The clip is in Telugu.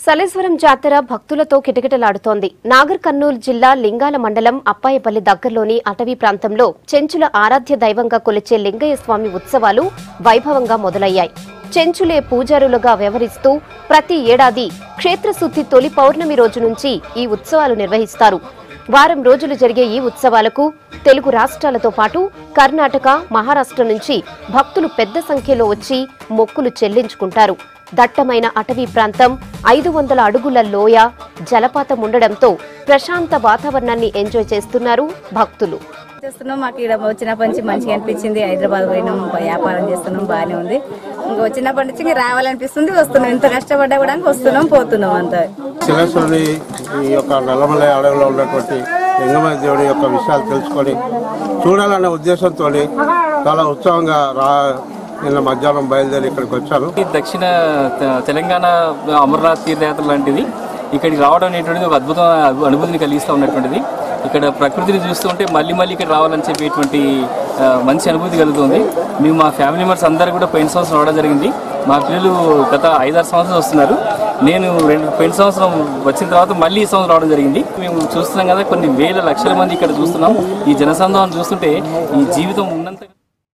సలేశ్వరం జాతర భక్తులతో కిటకిటలాడుతోంది. నాగర్ కర్నూలు జిల్లా లింగాల మండలం అప్పాయపల్లి దగ్గరలోని అటవీ ప్రాంతంలో చెంచుల ఆరాధ్య దైవంగా కొలిచే లింగయ్య స్వామి ఉత్సవాలు వైభవంగా మొదలయ్యాయి. చెంచులే పూజారులుగా వ్యవహరిస్తూ ప్రతి ఏడాది క్షేత్రశుద్ధి తొలి పౌర్ణమి రోజు నుంచి ఈ ఉత్సవాలు నిర్వహిస్తారు. వారం రోజులు జరిగే ఈ ఉత్సవాలకు తెలుగు రాష్ట్రాలతో పాటు కర్ణాటక, మహారాష్ట్ర నుంచి భక్తులు పెద్ద సంఖ్యలో వచ్చి మొక్కులు చెల్లించుకుంటారు. దట్టమైన అటవీ ప్రాంతం, 500 అడుగుల లోయ, జలపాతం ఉండడంతో ప్రశాంత వాతావరణాన్ని ఎంజాయ్ చేస్తున్నారు భక్తులు. మాకు ఇక్కడ వచ్చినప్పటి నుంచి మంచిగా అనిపించింది. హైదరాబాద్ పోయినాం, వ్యాపారం చేస్తున్నాం, బాగానే ఉంది. ఇంకా వచ్చినప్పటి నుంచి రావాలనిపిస్తుంది, వస్తున్నాం. ఇంత కష్టపడ్డా కూడా వస్తున్నాం, పోతున్నాం. అంత శిలేశ్వరుని ఈ యొక్క నల్లమలై అడవిలో ఉన్నటువంటి లింగమయ్య దేవుడి యొక్క విషయాలు తెలుసుకొని చూడాలనే ఉద్దేశంతో చాలా ఉత్సవంగా నిన్న మధ్యాహ్నం బయలుదేరి ఇక్కడికి వచ్చాను. దక్షిణ తెలంగాణ అమర్నాథ్ తీర్థయాత్ర లాంటిది. ఇక్కడికి రావడం అనేటువంటిది ఒక అద్భుత అనుభూతిని కలిగిస్తూ ఉన్నటువంటిది. ఇక్కడ ప్రకృతిని చూస్తుంటే మళ్ళీ ఇక్కడ రావాలని చెప్పేటువంటి మంచి అనుభూతి కలుగుతుంది. మేము మా ఫ్యామిలీ మెంబర్స్ అందరూ కూడా పోయిన సంవత్సరం రావడం జరిగింది. మా పిల్లలు గత 5-6 సంవత్సరాలు వస్తున్నారు. నేను పోయిన సంవత్సరం వచ్చిన తర్వాత మళ్ళీ ఈ సంవత్సరం రావడం జరిగింది. మేము చూస్తున్నాం కదా, కొన్ని వేల లక్షల మంది ఇక్కడ చూస్తున్నాం. ఈ జనసంద్రం చూస్తుంటే ఈ జీవితం ఉన్నంత